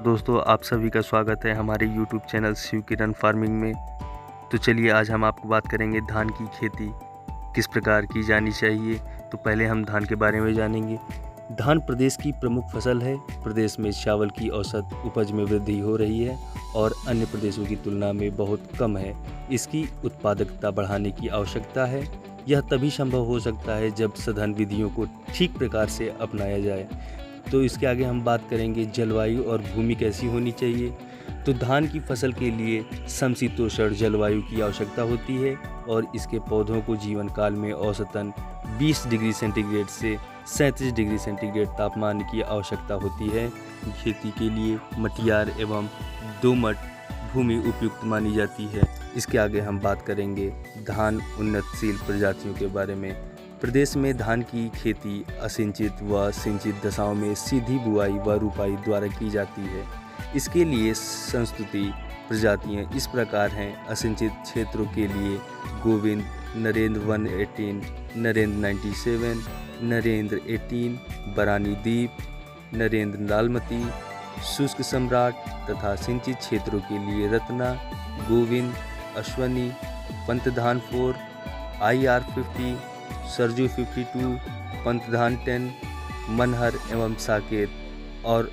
दोस्तों, आप सभी का स्वागत है हमारे यूट्यूब चैनल शिव किरण फार्मिंग में। तो चलिए आज हम आपको बात करेंगे धान की खेती किस प्रकार की जानी चाहिए। तो पहले हम धान के बारे में जानेंगे। धान प्रदेश की प्रमुख फसल है। प्रदेश में चावल की औसत उपज में वृद्धि हो रही है और अन्य प्रदेशों की तुलना में बहुत कम है। इसकी उत्पादकता बढ़ाने की आवश्यकता है। यह तभी संभव हो सकता है जब सघन विधियों को ठीक प्रकार से अपनाया जाए। तो इसके आगे हम बात करेंगे जलवायु और भूमि कैसी होनी चाहिए। तो धान की फसल के लिए समशीतोष्ण जलवायु की आवश्यकता होती है और इसके पौधों को जीवन काल में औसतन 20 डिग्री सेंटीग्रेड से 37 डिग्री सेंटीग्रेड तापमान की आवश्यकता होती है। खेती के लिए मटियार एवं दोमट भूमि उपयुक्त मानी जाती है। इसके आगे हम बात करेंगे धान उन्नतशील प्रजातियों के बारे में। प्रदेश में धान की खेती असिंचित व सिंचित दशाओं में सीधी बुआई व रुपाई द्वारा की जाती है। इसके लिए संस्तुति प्रजातियां इस प्रकार हैं। असिंचित क्षेत्रों के लिए गोविंद, नरेंद्र 118, नरेंद्र 97, नरेंद्र 18, बरानी दीप, नरेंद्र लालमती, शुष्क सम्राट तथा सिंचित क्षेत्रों के लिए रत्ना, गोविंद, अश्वनी, पंतधान 4, IR 50, सरजू 52, पंतधान 10, मनहर एवं साकेत। और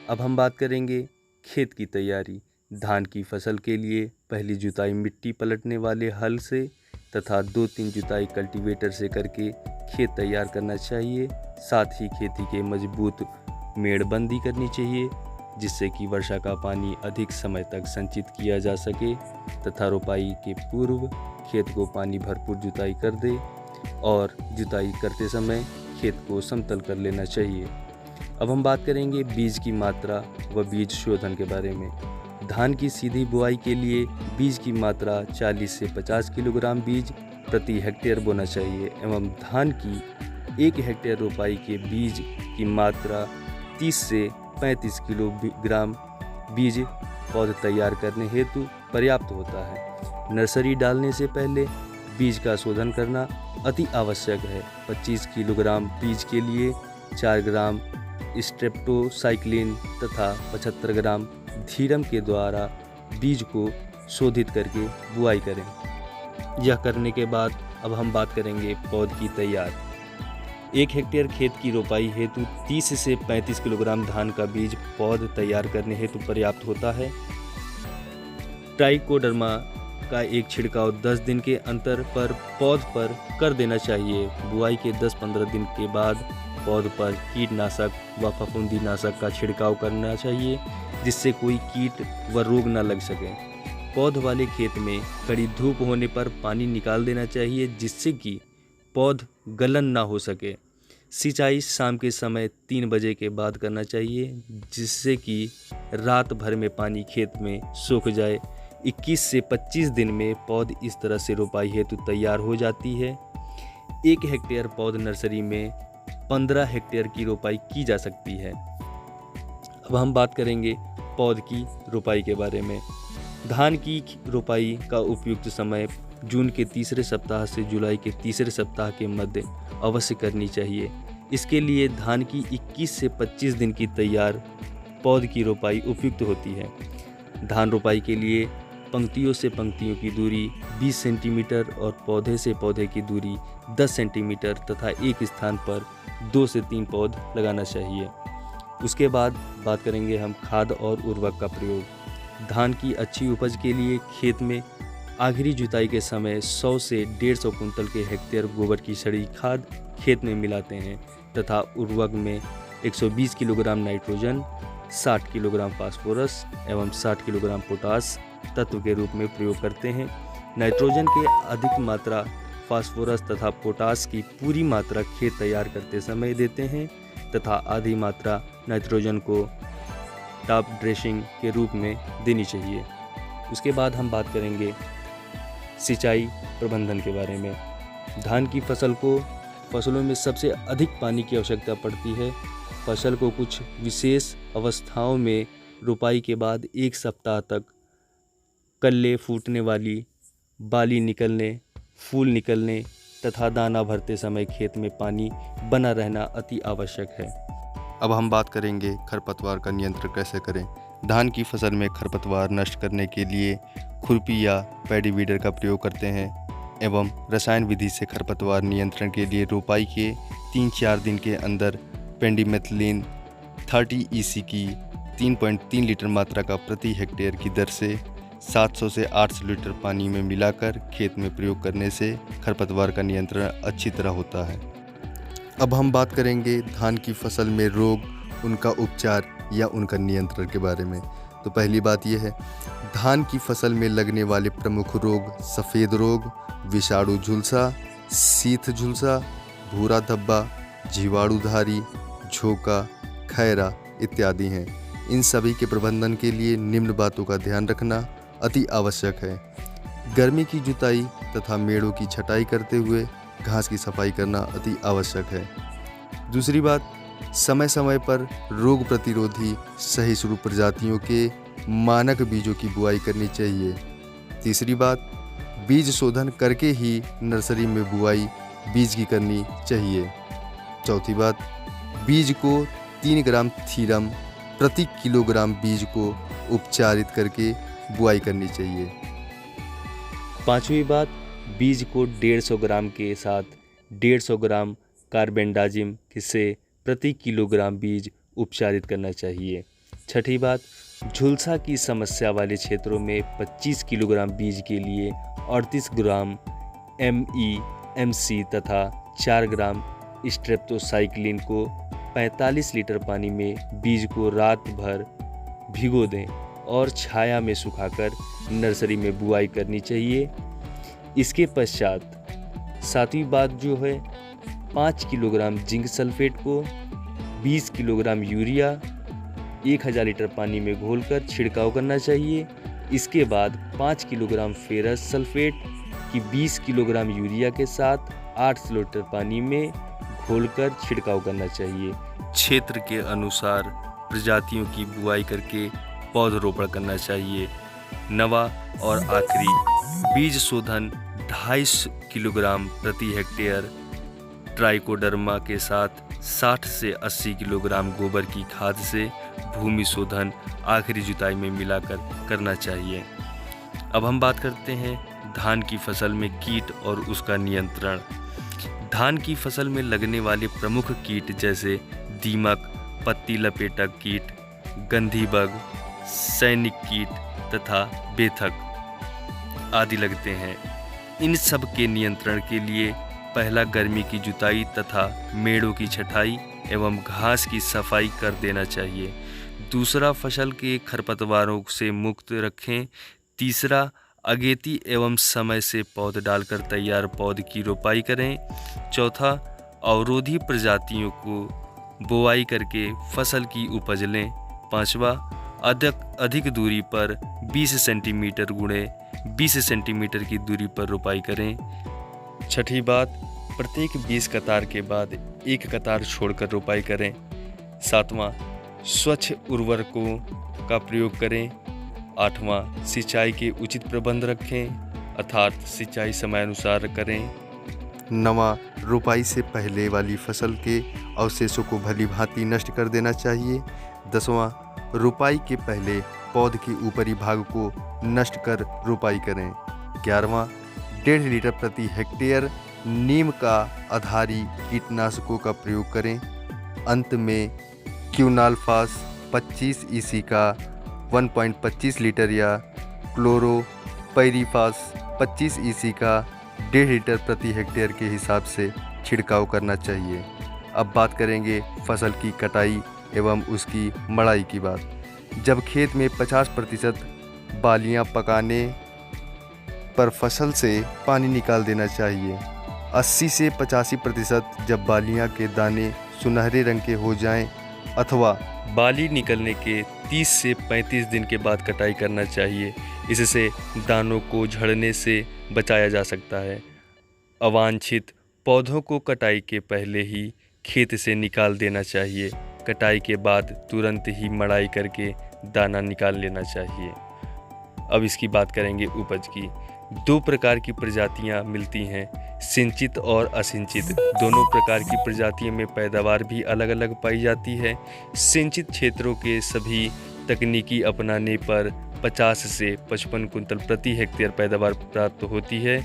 अब हम बात करेंगे खेत की तैयारी। धान की फसल के लिए पहली जुताई मिट्टी पलटने वाले हल से तथा 2-3 जुताई कल्टीवेटर से करके खेत तैयार करना चाहिए। साथ ही खेती के मजबूत मेड़बंदी करनी चाहिए जिससे कि वर्षा का पानी अधिक समय तक संचित किया जा सके तथा रोपाई के पूर्व खेत को पानी भरपूर जुताई कर दे और जुताई करते समय खेत को समतल कर लेना चाहिए। अब हम बात करेंगे बीज की मात्रा व बीज शोधन के बारे में। धान की सीधी बुआई के लिए बीज की मात्रा 40 से 50 किलोग्राम बीज प्रति हेक्टेयर बोना चाहिए एवं धान की 1 हेक्टेयर रोपाई के बीज की मात्रा 30 से 35 किलोग्राम बीज पौध तैयार करने हेतु पर्याप्त होता है। नर्सरी डालने से पहले बीज का शोधन करना अति आवश्यक है। 25 किलोग्राम बीज के लिए 4 ग्राम स्ट्रेप्टोसाइक्लिन तथा 75 ग्राम धीरम के द्वारा बीज को शोधित करके बुआई करें। यह करने के बाद अब हम बात करेंगे पौध की तैयार। 1 हेक्टेयर खेत की रोपाई हेतु 30 से 35 किलोग्राम धान का बीज पौध तैयार करने हेतु पर्याप्त होता है। ट्राइकोडर्मा का एक छिड़काव 10 दिन के अंतर पर पौध पर कर देना चाहिए। बुआई के 10-15 दिन के बाद पौध पर कीटनाशक व फफूंदीनाशक का छिड़काव करना चाहिए जिससे कोई कीट व रोग न लग सके। पौध वाले खेत में कड़ी धूप होने पर पानी निकाल देना चाहिए जिससे कि पौध गलन ना हो सके। सिंचाई शाम के समय 3 बजे के बाद करना चाहिए जिससे कि रात भर में पानी खेत में सूख जाए। 21 से 25 दिन में पौध इस तरह से रोपाई हेतु तैयार हो जाती है। 1 हेक्टेयर पौध नर्सरी में 15 हेक्टेयर की रोपाई की जा सकती है। अब हम बात करेंगे पौध की रोपाई के बारे में। धान की रोपाई का उपयुक्त समय जून के तीसरे सप्ताह से जुलाई के तीसरे सप्ताह के मध्य अवश्य करनी चाहिए। इसके लिए धान की 21 से 25 दिन की तैयार पौध की रोपाई उपयुक्त होती है। धान रोपाई के लिए पंक्तियों से पंक्तियों की दूरी 20 सेंटीमीटर और पौधे से पौधे की दूरी 10 सेंटीमीटर तथा एक स्थान पर 2 से 3 पौध लगाना चाहिए। उसके बाद बात करेंगे हम खाद और उर्वरक का प्रयोग। धान की अच्छी उपज के लिए खेत में आखिरी जुताई के समय 100 से 150 कुंतल के हेक्टेयर गोबर की सड़ी खाद खेत में मिलाते हैं तथा उर्वरक में 120 किलोग्राम नाइट्रोजन, 60 किलोग्राम फास्फोरस एवं 60 किलोग्राम पोटास तत्व के रूप में प्रयोग करते हैं। नाइट्रोजन के अधिक मात्रा फास्फोरस तथा पोटास की पूरी मात्रा खेत तैयार करते समय देते हैं तथा आधी मात्रा नाइट्रोजन को टॉप ड्रेसिंग के रूप में देनी चाहिए। उसके बाद हम बात करेंगे सिंचाई प्रबंधन के बारे में। धान की फसलों में सबसे अधिक पानी की आवश्यकता पड़ती है। फसल को कुछ विशेष अवस्थाओं में रोपाई के बाद 1 सप्ताह तक कल्ले फूटने वाली, बाली निकलने, फूल निकलने तथा दाना भरते समय खेत में पानी बना रहना अति आवश्यक है। अब हम बात करेंगे खरपतवार का नियंत्रण कैसे करें। धान की फसल में खरपतवार नष्ट करने के लिए खुरपी या पैडी वीडर का प्रयोग करते हैं एवं रसायन विधि से खरपतवार नियंत्रण के लिए रोपाई के 3-4 दिन के अंदर पेंडिमेथलिन 30 EC की 3.3 लीटर मात्रा का प्रति हेक्टेयर की दर से 700 से 800 लीटर पानी में मिलाकर खेत में प्रयोग करने से खरपतवार का नियंत्रण अच्छी तरह होता है। अब हम बात करेंगे धान की फसल में रोग, उनका उपचार या उनका नियंत्रण के बारे में। तो पहली बात यह है, धान की फसल में लगने वाले प्रमुख रोग सफ़ेद रोग, विषाणु झुलसा, शीत झुलसा, भूरा धब्बा, जीवाणुधारी, झोंका, खैरा इत्यादि हैं। इन सभी के प्रबंधन के लिए निम्न बातों का ध्यान रखना अति आवश्यक है। गर्मी की जुताई तथा मेड़ों की छटाई करते हुए घास की सफाई करना अति आवश्यक है। दूसरी बात, समय समय पर रोग प्रतिरोधी सहिष्णु प्रजातियों के मानक बीजों की बुआई करनी चाहिए। तीसरी बात, बीज शोधन करके ही नर्सरी में बुआई बीज की करनी चाहिए। चौथी बात, बीज को 3 ग्राम थीरम प्रति किलोग्राम बीज को उपचारित करके बुआई करनी चाहिए। पांचवी बात, बीज को 150 ग्राम के साथ 150 ग्राम कार्बेंडाजिम से प्रति किलोग्राम बीज उपचारित करना चाहिए। छठी बात, झुलसा की समस्या वाले क्षेत्रों में 25 किलोग्राम बीज के लिए 38 ग्राम MEMC तथा 4 ग्राम स्ट्रेप्टोसाइक्लिन को 45 लीटर पानी में बीज को रात भर भिगो दें और छाया में सुखाकर नर्सरी में बुआई करनी चाहिए। इसके पश्चात सातवीं बात जो है, 5 किलोग्राम जिंक सल्फेट को 20 किलोग्राम यूरिया 1000 लीटर पानी में घोलकर छिड़काव करना चाहिए। इसके बाद 5 किलोग्राम फेरस सल्फेट की 20 किलोग्राम यूरिया के साथ 800 लीटर पानी में घोलकर छिड़काव करना चाहिए। क्षेत्र के अनुसार प्रजातियों की बुआई करके पौधरोपण करना चाहिए। नवा और आखिरी, बीज शोधन 250 किलोग्राम प्रति हेक्टेयर ट्राइकोडर्मा के साथ 60 से 80 किलोग्राम गोबर की खाद से भूमि शोधन आखिरी जुताई में मिलाकर करना चाहिए। अब हम बात करते हैं धान की फसल में कीट और उसका नियंत्रण। धान की फसल में लगने वाले प्रमुख कीट जैसे दीमक, पत्ती लपेटक कीट, गंधी बग, सैनिक कीट तथा बेथक आदि लगते हैं। इन सब के नियंत्रण के लिए पहला गर्मी की जुताई तथा मेड़ों की छटाई एवं घास की सफाई कर देना चाहिए। दूसरा, फसल के खरपतवारों से मुक्त रखें। तीसरा, अगेती एवं समय से पौध डालकर तैयार पौध की रोपाई करें। चौथा, अवरोधी प्रजातियों को बोआई करके फसल की उपज लें। पांचवा, अधिक दूरी पर 20 सेंटीमीटर गुणे 20 सेंटीमीटर की दूरी पर रोपाई करें। छठी बात, प्रत्येक 20 कतार के बाद एक कतार छोड़कर रोपाई करें। सातवां, स्वच्छ उर्वरकों का प्रयोग करें। आठवां, सिंचाई के उचित प्रबंध रखें अर्थात सिंचाई समयानुसार करें। नवां, रोपाई से पहले वाली फसल के अवशेषों को भली भांति नष्ट कर देना चाहिए। 10वां, रोपाई के पहले पौध के ऊपरी भाग को नष्ट कर रोपाई करें। 11वां, 1.5 लीटर प्रति हेक्टेयर नीम का आधारी कीटनाशकों का प्रयोग करें। अंत में क्यूनाल्फास 25 EC का 1.25 लीटर या क्लोरोपाइरीफास 25 EC का 1.5 लीटर प्रति हेक्टेयर के हिसाब से छिड़काव करना चाहिए। अब बात करेंगे फसल की कटाई एवं उसकी मड़ाई की बात। जब खेत में 50% बालियां पकाने पर फसल से पानी निकाल देना चाहिए। 80 से 85% जब बालियां के दाने सुनहरे रंग के हो जाएं अथवा बाली निकलने के 30 से 35 दिन के बाद कटाई करना चाहिए। इससे दानों को झड़ने से बचाया जा सकता है। अवांछित पौधों को कटाई के पहले ही खेत से निकाल देना चाहिए। कटाई के बाद तुरंत ही मड़ाई करके दाना निकाल लेना चाहिए। अब इसकी बात करेंगे उपज की। दो प्रकार की प्रजातियां मिलती हैं, सिंचित और असिंचित। दोनों प्रकार की प्रजातियों में पैदावार भी अलग अलग पाई जाती है। सिंचित क्षेत्रों के सभी तकनीकी अपनाने पर 50 से 55 कुंतल प्रति हेक्टेयर पैदावार प्राप्त होती है।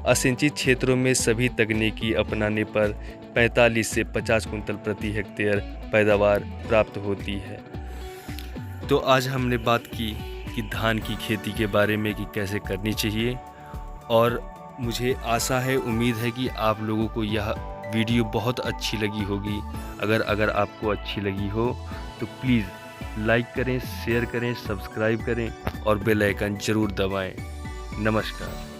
असिंचित क्षेत्रों में सभी तकनीकी अपनाने पर 45 से 50 कुंतल प्रति हेक्टेयर पैदावार प्राप्त होती है। तो आज हमने बात की कि धान की खेती के बारे में कि कैसे करनी चाहिए, और मुझे आशा है, उम्मीद है कि आप लोगों को यह वीडियो बहुत अच्छी लगी होगी। अगर आपको अच्छी लगी हो तो प्लीज़ लाइक करें, शेयर करें, सब्सक्राइब करें और बेल आइकन ज़रूर दबाएं। नमस्कार।